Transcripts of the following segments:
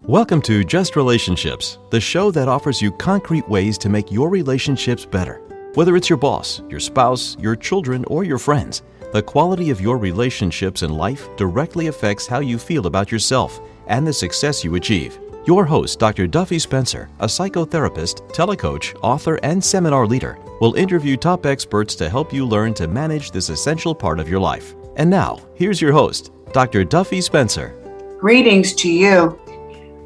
Welcome to Just Relationships, the show that offers you concrete ways to make your relationships better. Whether it's your boss, your spouse, your children, or your friends, the quality of your relationships in life directly affects how you feel about yourself and the success you achieve. Your host, Dr. Duffy Spencer, a psychotherapist, telecoach, author, and seminar leader, will interview top experts to help you learn to manage this essential part of your life. And now, here's your host, Dr. Duffy Spencer. Greetings to you.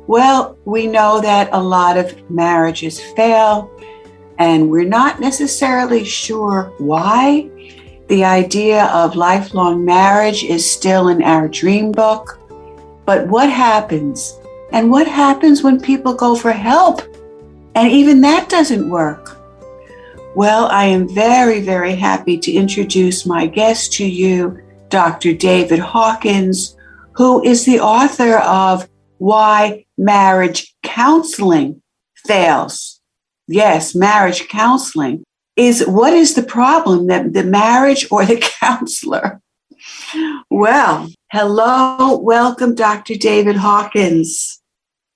Well, we know that a lot of marriages fail, and we're not necessarily sure why. The idea of lifelong marriage is still in our dream book. But what happens? And what happens when people go for help? And even that doesn't work. Well, I am very, very happy to introduce my guest to you, Dr. David Hawkins, who is the author of Why Marriage Counseling Fails. Yes, marriage counseling is what is the problem, the marriage or the counselor? Well, hello, welcome, Dr. David Hawkins.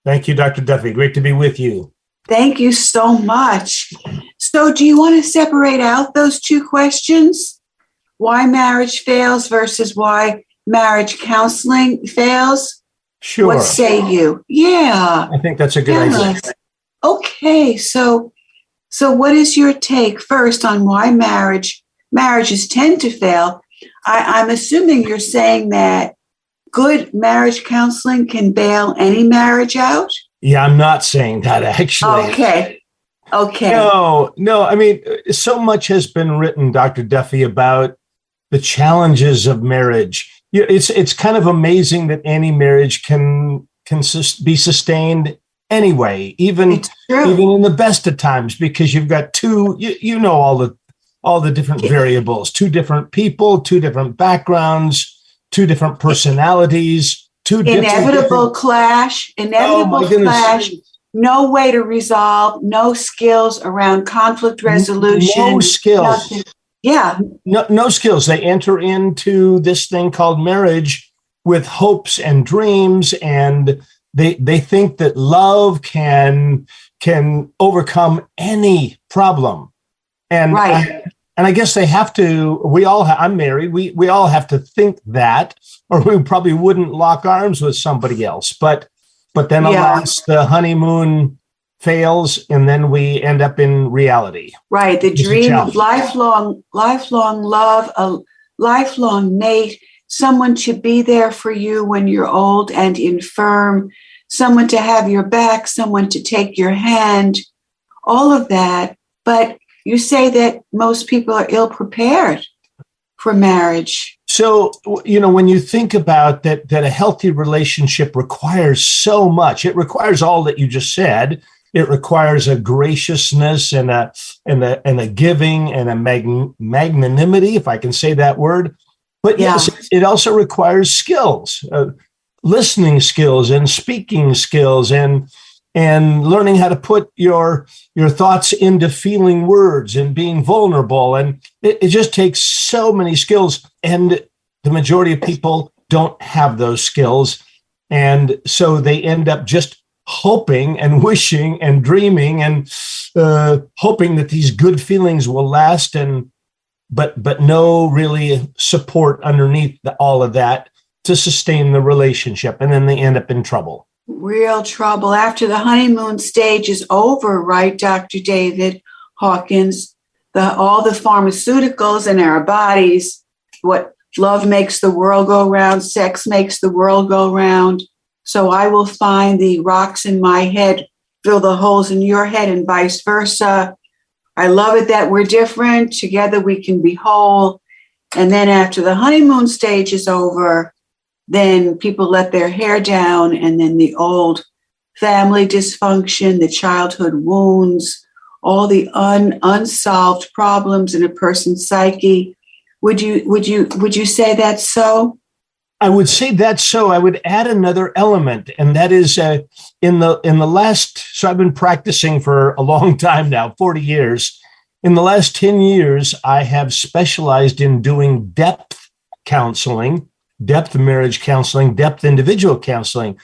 Thank you, Dr. Duffy. Great to be with you. Thank you so much. So do you want to separate out those two questions? Why marriage fails versus why marriage counseling fails? Sure. What say you? Yeah. I think that's a good idea. Okay, so what is your take first on why marriages tend to fail? I'm assuming you're saying that good marriage counseling can bail any marriage out? Yeah, I'm not saying that actually. Okay. No. I mean, so much has been written, Dr. Duffy, about the challenges of marriage. It's kind of amazing that any marriage can be sustained anyway, even in the best of times, because you've got two, all the different variables, two different people, two different backgrounds, two different personalities, inevitable clash, no way to resolve, no skills around conflict resolution. No skills. Nothing. Yeah. No skills. They enter into this thing called marriage with hopes and dreams, and they think that love can overcome any problem. And right. I guess they have to. I'm married. We all have to think that, or we probably wouldn't lock arms with somebody else. But then alas, the honeymoon fails, and then we end up in reality. Right. The dream of lifelong love, a lifelong mate, someone to be there for you when you're old and infirm, someone to have your back, someone to take your hand, all of that. But you say that most people are ill prepared for marriage. So, when you think about that a healthy relationship requires so much, it requires all that you just said. It requires a graciousness and a giving and a magnanimity, if I can say that word. But yes, it also requires skills, listening skills and speaking skills, and learning how to put your thoughts into feeling words and being vulnerable. And it just takes so many skills. And the majority of people don't have those skills. And so they end up just hoping and wishing and dreaming and hoping that these good feelings will last, but no really support underneath all of that to sustain the relationship, and then they end up in trouble. Real trouble after the honeymoon stage is over, right, Dr. David Hawkins? All the pharmaceuticals in our bodies, what love makes the world go round, sex makes the world go round. So I will find the rocks in my head, fill the holes in your head, and vice versa. I love it that we're different. Together we can be whole. And then after the honeymoon stage is over, then people let their hair down, and then the old family dysfunction, the childhood wounds, all the unsolved problems in a person's psyche. Would you say that's so? I would say that's so. I would add another element, and that is in the last. So I've been practicing for a long time now, 40 years. In the last 10 years, I have specialized in doing depth counseling, depth marriage counseling, depth individual counseling.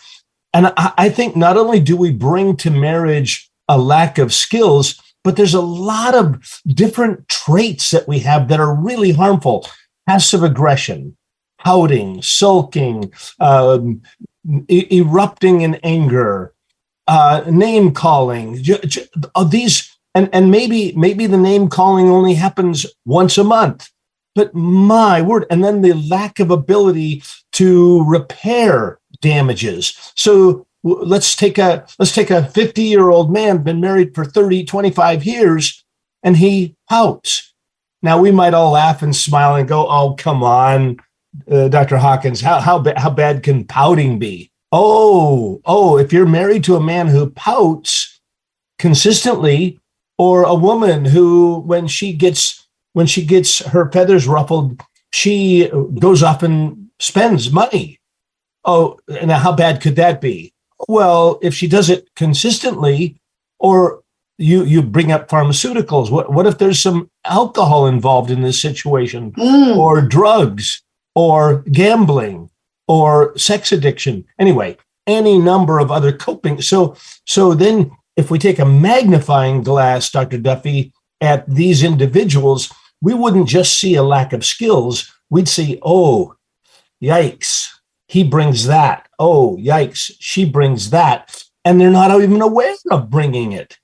And I think not only do we bring to marriage a lack of skills, but there's a lot of different traits that we have that are really harmful. Passive aggression, pouting, sulking, erupting in anger, name calling. These, and maybe the name calling only happens once a month. But my word, and then the lack of ability to repair damages. So let's take a 50-year-old man, been married for 30, 25 years, and he pouts. Now we might all laugh and smile and go, "Oh, come on, Dr. Hawkins, how bad can pouting be?" Oh, if you're married to a man who pouts consistently, or a woman who, when she gets her feathers ruffled, she goes off and spends money. Oh, and how bad could that be? Well, if she does it consistently, or you bring up pharmaceuticals, what if there's some alcohol involved in this situation, or drugs, or gambling, or sex addiction? Anyway, any number of other coping. So then if we take a magnifying glass, Dr. Duffy, at these individuals, we wouldn't just see a lack of skills. We'd see, oh, yikes, he brings that. Oh, yikes, she brings that. And they're not even aware of bringing it.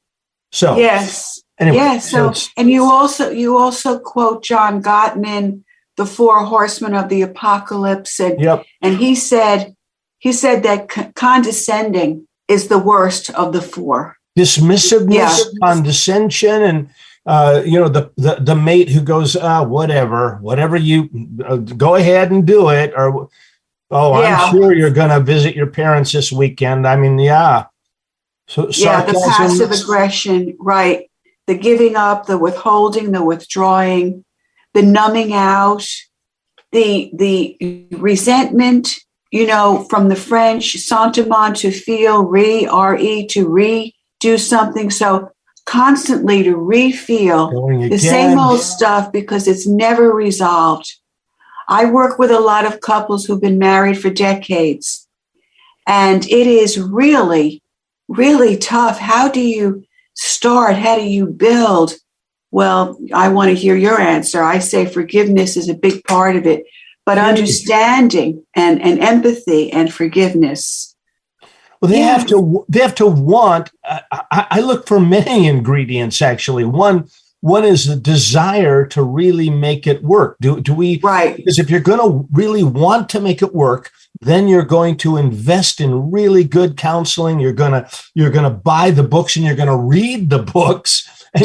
So, yes. Anyway, yes. So and you also quote John Gottman, the 4 horsemen of the apocalypse. And he said that condescending is the worst of the 4. Dismissiveness, condescension, and the mate who goes, whatever you go ahead and do it, or I'm sure you're going to visit your parents this weekend. I mean, So sarcasm, the passive aggression, right? The giving up, the withholding, the withdrawing, the numbing out, the resentment. From the French, sentiment, to feel, re to redo something. So constantly to re-feel the same old stuff because it's never resolved. I work with a lot of couples who've been married for decades, and it is really, really tough. How do you start? How do you build? Well, I want to hear your answer. I say forgiveness is a big part of it, but understanding and empathy and forgiveness. Well, they have to want. I look for many ingredients, actually. One is the desire to really make it work. Do we? Right. Because if you're going to really want to make it work, then you're going to invest in really good counseling. You're gonna buy the books and you're gonna read the books. And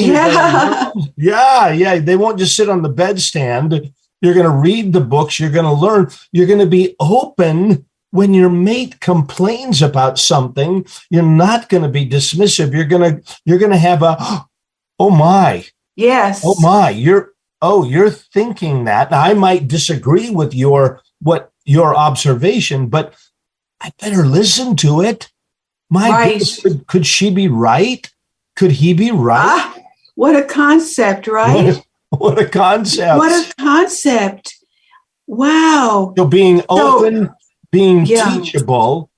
they won't just sit on the bedstand. You're gonna read the books. You're gonna learn. You're gonna be open. When your mate complains about something, you're not going to be dismissive. You're going to have a, oh my, yes, oh my, you're thinking that. Now, I might disagree with your observation, but I better listen to it. My goodness, could she be right? Could he be right? What a concept, right? What a concept! What a concept! Wow. So being open. Being teachable.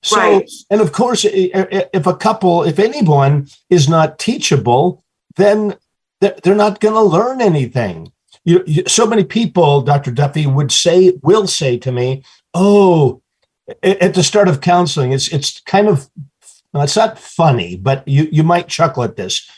So, and of course, if anyone is not teachable, then they're not going to learn anything. So many people, Dr. Duffy, will say to me, "Oh, at the start of counseling, it's kind of, it's not funny, but you might chuckle at this.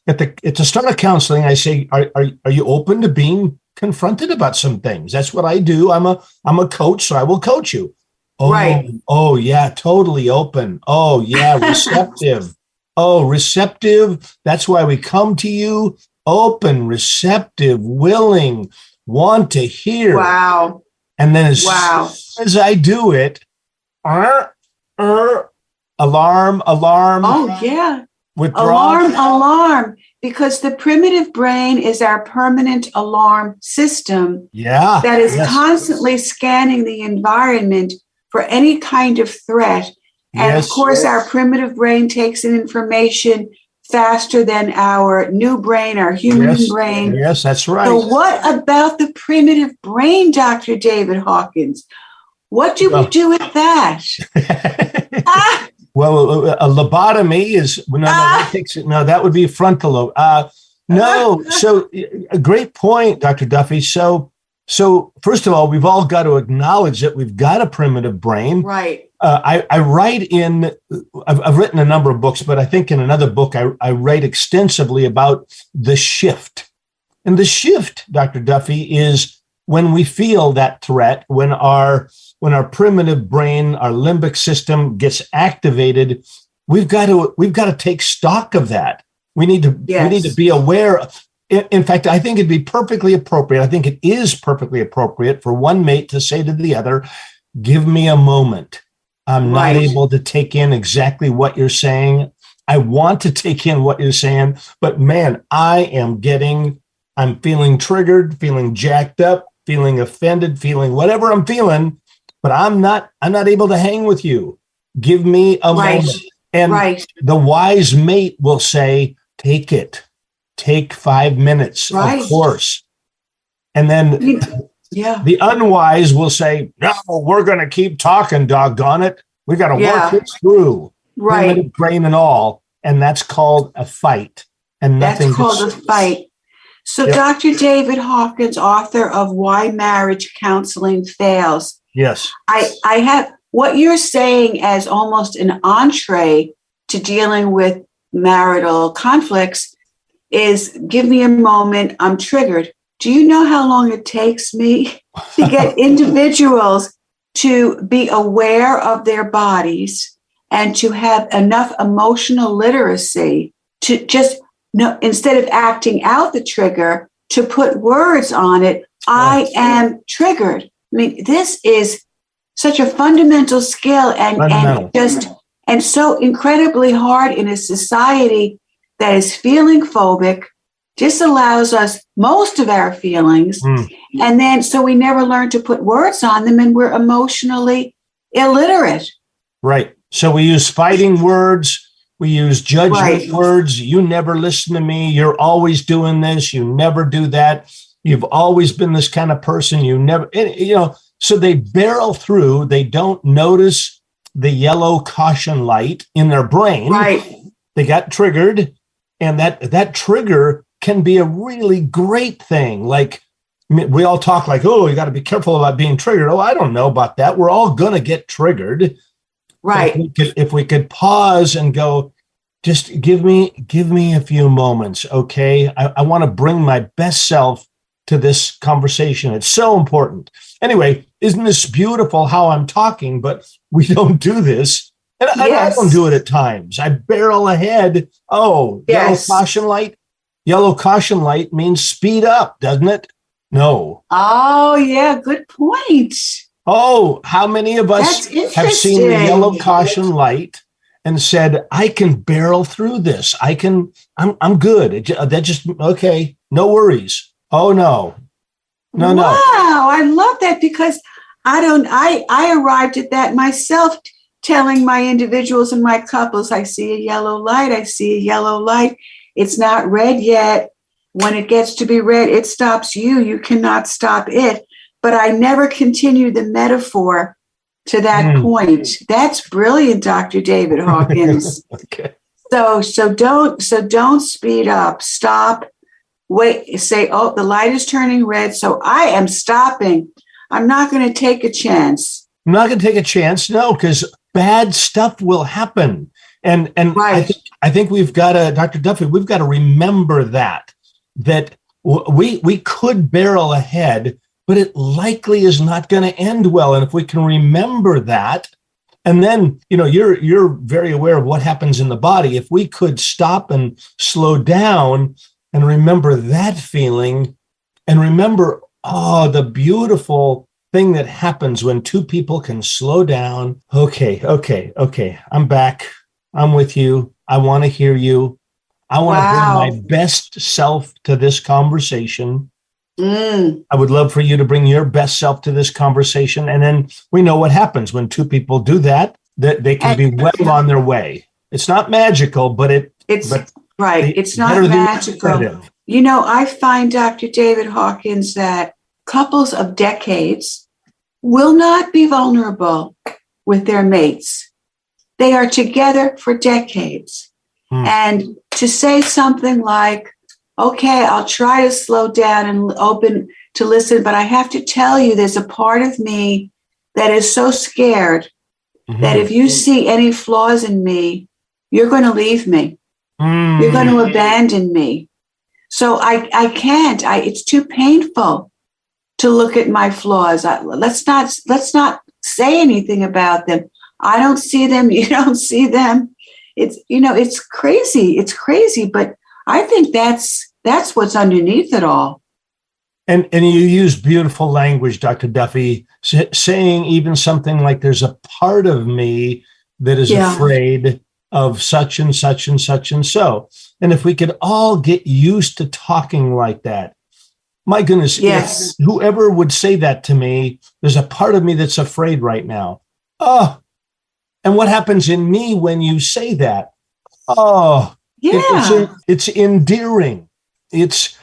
At the start of counseling, I say, are you open to being confronted about some things? That's what I do. I'm a coach, so I will coach you. Oh, right. Oh, yeah, totally open. Oh, yeah, receptive. Receptive. That's why we come to you. Open, receptive, willing, want to hear. Wow. And then as soon as I do it, alarm. Oh, yeah. Withdraw. Alarm. Because the primitive brain is our permanent alarm system. Yeah. That is constantly scanning the environment for any kind of threat. And of course, our primitive brain takes in information faster than our new brain, our human brain. Yes, that's right. So what about the primitive brain, Dr. David Hawkins? What do we do with that? Well, a lobotomy is that would be frontal lobe. No, so a great point, Dr. Duffy. So first of all, we've all got to acknowledge that we've got a primitive brain. Right. I've written a number of books, but I think in another book I write extensively about the shift. And the shift, Dr. Duffy, is when we feel that threat, when our primitive brain, our limbic system gets activated, we've got to take stock of that. We need to be aware. In fact, I think it'd be perfectly appropriate. I think it is perfectly appropriate for one mate to say to the other, "Give me a moment. I'm not able to take in exactly what you're saying. I want to take in what you're saying, but man, I'm feeling triggered, feeling jacked up, feeling offended, feeling whatever I'm feeling, but I'm not able to hang with you. Give me a moment." And the wise mate will say, "Take it. Take 5 minutes, of course." And then the unwise will say, "No, we're going to keep talking, doggone it. We got to work this through." Primitive brain and all. And that's called a fight. And nothing. That's called a fight. So Dr. David Hawkins, author of Why Marriage Counseling Fails. Yes. I have what you're saying as almost an entree to dealing with marital conflicts is, give me a moment, I'm triggered. Do you know how long it takes me to get individuals to be aware of their bodies and to have enough emotional literacy to just know, instead of acting out the trigger, to put words on it? I am triggered. I mean, this is such a fundamental skill and so incredibly hard in a society that is feeling phobic, disallows us most of our feelings. And then so we never learn to put words on them, and we're emotionally illiterate. Right. So we use fighting words. We use judgment words. You never listen to me. You're always doing this. You never do that. You've always been this kind of person. You never, so they barrel through. They don't notice the yellow caution light in their brain. Right. They got triggered, and that trigger can be a really great thing. Like, we all talk like, "Oh, you got to be careful about being triggered." Oh, I don't know about that. We're all going to get triggered. Right. If we could pause and go, just give me a few moments. Okay. I want to bring my best self to this conversation. It's so important. Anyway, isn't this beautiful how I'm talking, but we don't do this. And I don't do it at times. I barrel ahead. Oh, yellow caution light. Yellow caution light means speed up, doesn't it? No. Oh, yeah. Good point. Oh, how many of us have seen the yellow caution light and said, "I can barrel through this. I'm good. That just, okay. No worries." Oh, no. No. Wow. I love that, because I arrived at that myself, telling my individuals and my couples, "I see a yellow light. I see a yellow light. It's not red yet. When it gets to be red, it stops you. You cannot stop it." But I never continued the metaphor to that point. That's brilliant, Dr. David Hawkins. Okay. So don't speed up. Stop. Wait. Say, "Oh, the light is turning red, so I am stopping. I'm not going to take a chance." I'm not going to take a chance. No, because bad stuff will happen. And I think we've got to, Dr. Duffy, we've got to remember that we could barrel ahead, but it likely is not going to end well. And if we can remember that, and then, you're very aware of what happens in the body. If we could stop and slow down and remember that feeling, and remember, the beautiful thing that happens when two people can slow down. Okay. I'm back. I'm with you. I want to hear you. I want to bring my best self to this conversation. I would love for you to bring your best self to this conversation. And then we know what happens when two people do that, that they can be well on their way. It's not magical, but it's right. It's not magical. I find, Dr. David Hawkins, that couples of decades will not be vulnerable with their mates. they are together for decades. And to say something like, okay, I'll try to slow down and open to listen, but I have to tell you, there's a part of me that is so scared that if you see any flaws in me, you're going to leave me. You're going to abandon me. So I can't. It's too painful to look at my flaws. Let's not say anything about them. I don't see them. You don't see them. It's crazy. It's crazy. But I think that's what's underneath it all. And you use beautiful language, Dr. Duffy, saying even something like there's a part of me that is afraid of such and such and such and so. And if we could all get used to talking like that, my goodness, yes. Whoever would say that to me, there's a part of me that's afraid right now. Oh, and what happens in me when you say that? Oh, it's endearing. It's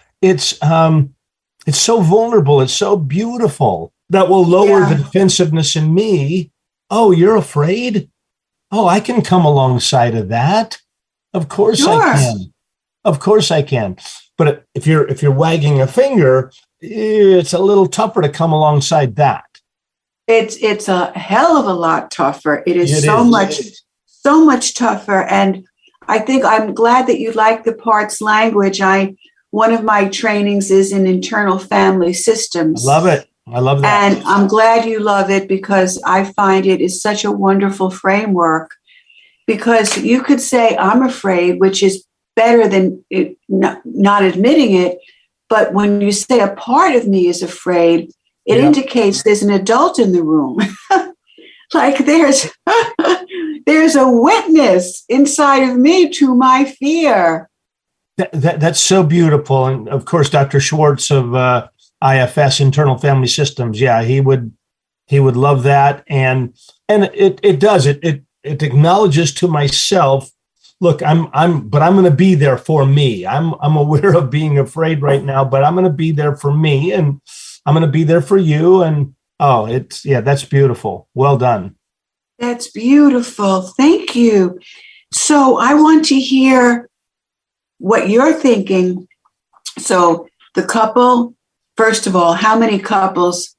so vulnerable. It's so beautiful. That will lower the defensiveness in me. Oh, you're afraid? Oh, I can come alongside of that. Of course I can. Of course I can. But if you're wagging a finger, it's a little tougher to come alongside that. It's a hell of a lot tougher. It is so much tougher. And I think I'm glad that you like the parts language. One of my trainings is in internal family systems. I love it. I love that. And I'm glad you love it because I find it is such a wonderful framework, because you could say I'm afraid, which is better than not admitting it. But when you say a part of me is afraid, it indicates there's an adult in the room. Like there's a witness inside of me to my fear. That's so beautiful. And of course, Dr. Schwartz of IFS, Internal Family Systems, he would love that. And it does. It acknowledges to myself, look, I'm going to be there for me. I'm aware of being afraid right now, but I'm going to be there for me, and I'm going to be there for you. And that's beautiful. Well done. That's beautiful. Thank you. So I want to hear what you're thinking. So the couple, first of all, how many couples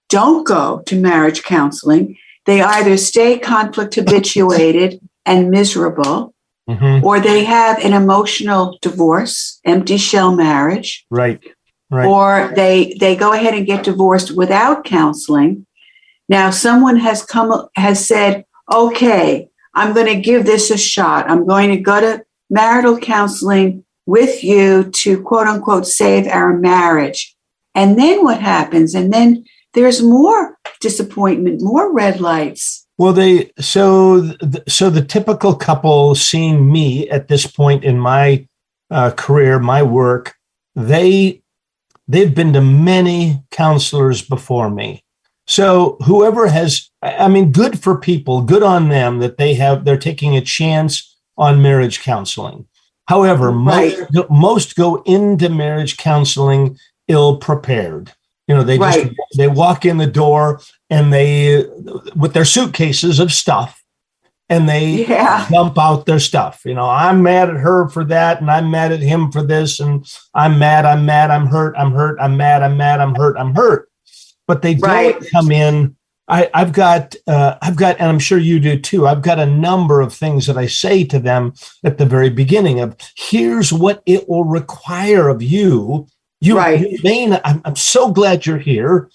don't go to marriage counseling? They either stay conflict habituated and miserable, or they have an emotional divorce, empty shell marriage. Right. Or they go ahead and get divorced without counseling. Now, someone has said, okay, I'm going to give this a shot. I'm going to go to marital counseling with you to quote unquote save our marriage. And then what happens? And then there's more disappointment, more red lights. Well, so the typical couple seeing me at this point in my career, my work, they've been to many counselors before me. So whoever good for people, good on them that they're taking a chance on marriage counseling. However, most go into marriage counseling ill prepared. They walk in the door and they with their suitcases of stuff, and they dump out their stuff. I'm mad at her for that, and I'm mad at him for this, and I'm mad, I'm hurt, I'm mad, I'm hurt. But they don't come in. I've got, and I'm sure you do too. I've got a number of things that I say to them at the very beginning of, here's what it will require of you. You may not, I'm so glad you're here.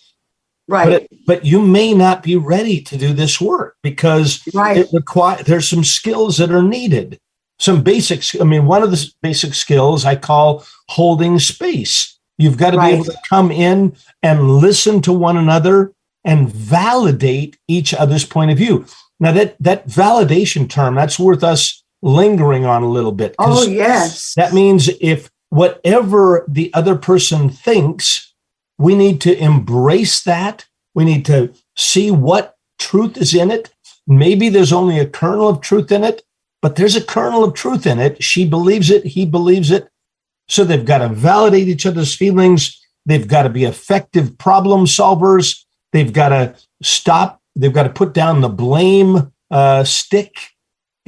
Right. But you may not be ready to do this work because there's some skills that are needed. Some basics. One of the basic skills I call holding space. You've got to be able to come in and listen to one another and validate each other's point of view. Now that validation term, that's worth us lingering on a little bit. Oh, yes. That means if whatever the other person thinks, we need to embrace that. We need to see what truth is in it. Maybe there's only a kernel of truth in it, but there's a kernel of truth in it. She believes it. He believes it. So they've got to validate each other's feelings. They've got to be effective problem solvers. They've got to stop. They've got to put down the blame stick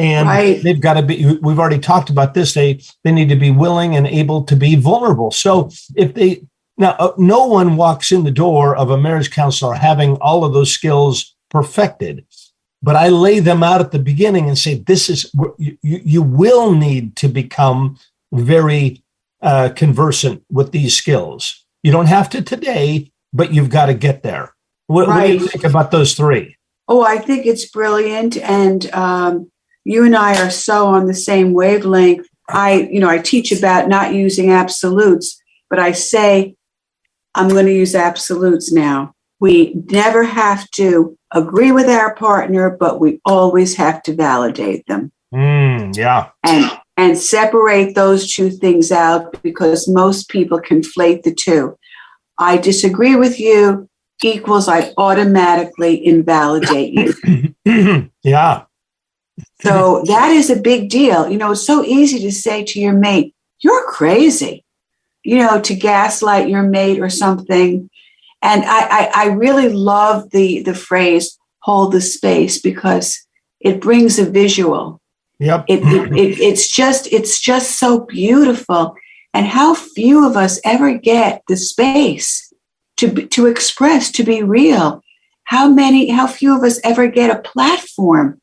And Right. they've got to be, we've already talked about this, they need to be willing and able to be vulnerable. So no one walks in the door of a marriage counselor having all of those skills perfected, but I lay them out at the beginning and say, this is, you will need to become very conversant with these skills. You don't have to today, but you've got to get there. What do you think about those three? Oh, I think it's brilliant. And you and I are so on the same wavelength. I teach about not using absolutes, but I say, I'm going to use absolutes now. We never have to agree with our partner, but we always have to validate them. Yeah. And separate those two things out, because most people conflate the two. I disagree with you equals I automatically invalidate you. Yeah. So that is a big deal. It's so easy to say to your mate, you're crazy, to gaslight your mate or something. And I really love the phrase, hold the space, because it brings a visual. Yep. It's just so beautiful. And how few of us ever get the space to express, to be real. How few of us ever get a platform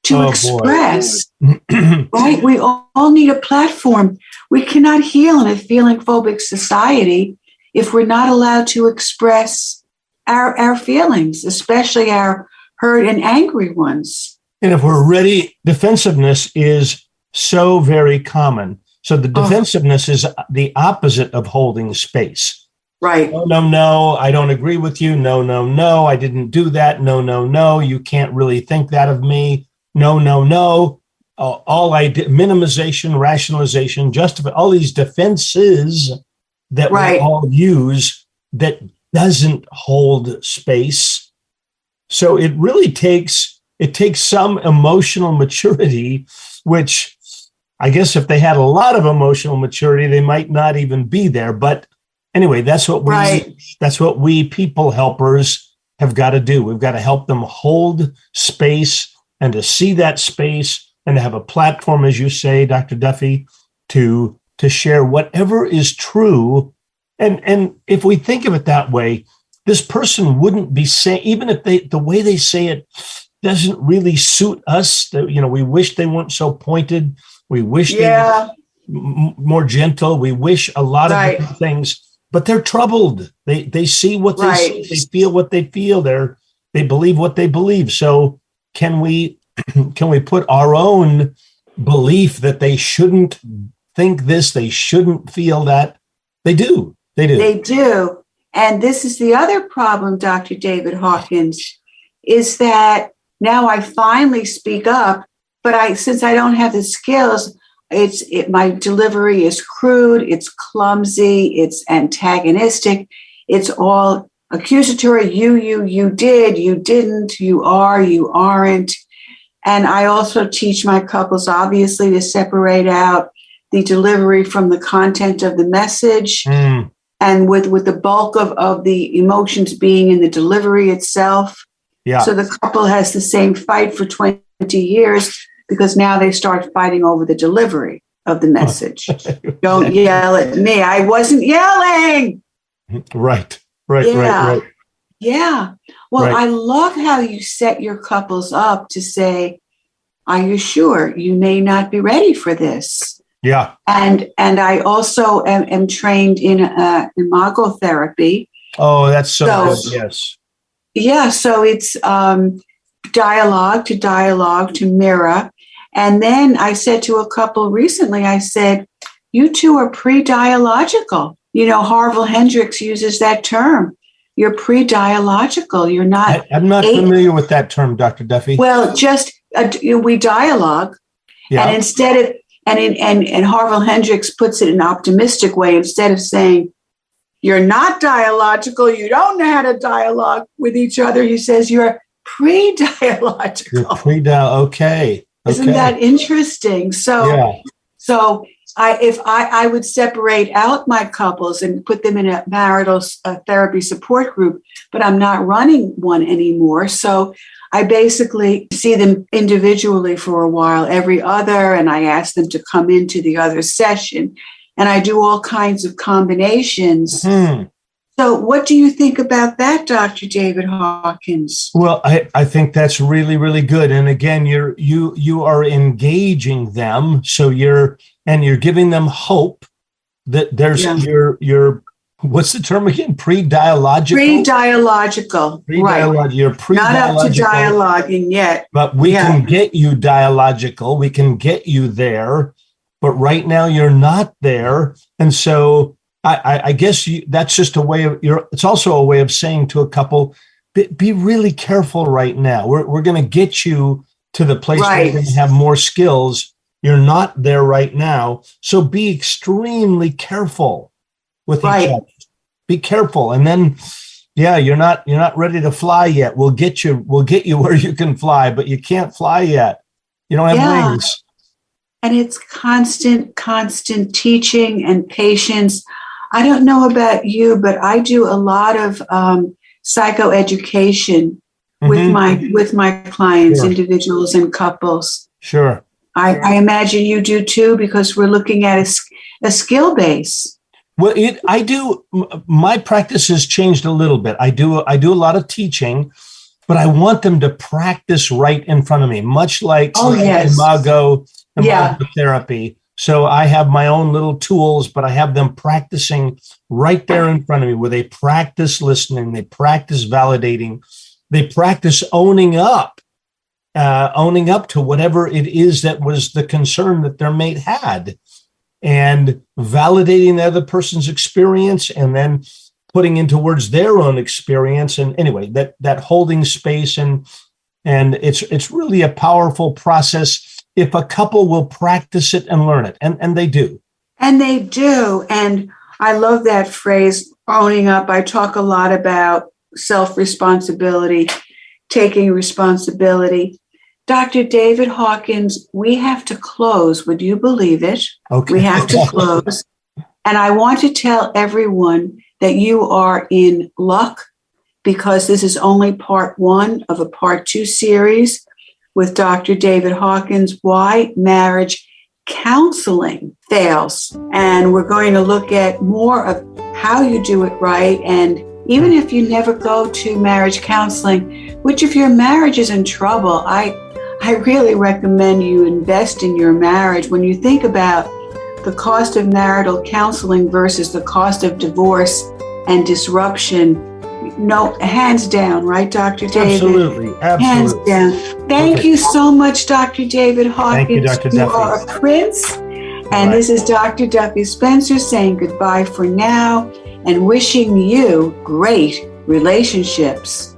to express, right? We all need a platform. We cannot heal in a feeling phobic society if we're not allowed to express our feelings, especially our hurt and angry ones. And if we're ready, defensiveness is so very common. So the defensiveness is the opposite of holding space. Right. No, I don't agree with you. No, I didn't do that. No, you can't really think that of me. No. All I did, minimization, rationalization, justify, all these defenses that we all use that doesn't hold space. So it really takes some emotional maturity, which I guess if they had a lot of emotional maturity, they might not even be there. But anyway, that's what we people helpers have got to do. We've got to help them hold space and to see that space and to have a platform, as you say, Dr. Duffy, to share whatever is true. And if we think of it that way, this person wouldn't be saying, even if the way they say it doesn't really suit us, we wish they weren't so pointed. We wish they were more gentle. We wish a lot of different things, but they're troubled. They see what they see. They feel what they feel. They believe what they believe. So can we put our own belief that they shouldn't think this, they shouldn't feel that? They do. And this is the other problem, Dr. David Hawkins, is that now I finally speak up, but since I don't have the skills, my delivery is crude, it's clumsy, it's antagonistic, it's all accusatory. You did, you didn't, you are, you aren't. And I also teach my couples, obviously, to separate out the delivery from the content of the message. And with the bulk of the emotions being in the delivery itself. Yeah. So the couple has the same fight for 20 years because now they start fighting over the delivery of the message. Don't yell at me. I wasn't yelling. Right. Yeah. Well, I love how you set your couples up to say, are you sure you may not be ready for this? Yeah. And I also am trained in imago therapy. Oh, that's so good. Yes. Yeah. So it's dialogue to mirror. And then I said to a couple recently, I said, you two are pre-dialogical. Harville Hendricks uses that term. You're pre-dialogical. You're not. I'm not familiar with that term, Dr. Duffy. Well, just we dialogue. Yeah. And instead of, and Harville Hendricks puts it in an optimistic way. Instead of saying, you're not dialogical, you don't know how to dialogue with each other, he says, you're pre-dialogical. Okay. Isn't that interesting? So I would separate out my couples and put them in a marital therapy support group, but I'm not running one anymore. So I basically see them individually for a while, every other, and I ask them to come into the other session. And I do all kinds of combinations. Hmm. So what do you think about that, Dr. David Hawkins? Well, I think that's really, really good. And again, you are engaging them. So you're giving them hope that there's your what's the term again? Pre-dialogical? Pre-dialogical, right. You're pre-dialogical. Not up to dialoguing yet. But we can get you dialogical. We can get you there. But right now you're not there. And so I guess that's just a way of it's also a way of saying to a couple, be really careful right now. We're going to get you to the place where you're going to have more skills. You're not there right now. So be extremely careful with each other. Be careful. And then, you're not ready to fly yet. We'll get you where you can fly, but you can't fly yet. You don't have wings. And it's constant teaching and patience. I don't know about you, but I do a lot of psychoeducation with my clients, individuals and couples. Sure. I imagine you do too, because we're looking at a skill base. Well, I do. My practice has changed a little bit. I do a lot of teaching, but I want them to practice right in front of me, much like imago therapy. So I have my own little tools, but I have them practicing right there in front of me, where they practice listening, they practice validating, they practice owning up to whatever it is that was the concern that their mate had, and validating the other person's experience, and then putting into words their own experience. And anyway, that holding space, and it's really a powerful process if a couple will practice it and learn it. And they do. And they do. And I love that phrase, owning up. I talk a lot about self-responsibility, taking responsibility. Dr. David Hawkins, we have to close. Would you believe it? Okay. We have to close. And I want to tell everyone that you are in luck, because this is only part 1 of a part 2 series with Dr. David Hawkins, Why Marriage Counseling Fails. And we're going to look at more of how you do it right. And even if you never go to marriage counseling, which if your marriage is in trouble, I really recommend you invest in your marriage. When you think about the cost of marital counseling versus the cost of divorce and disruption, no, hands down, right, Dr. David? Absolutely. Hands down. Thank you so much, Dr. David Hawkins. Thank you, Dr. Duffy. You are a prince. And this is Dr. Duffy Spencer saying goodbye for now and wishing you great relationships.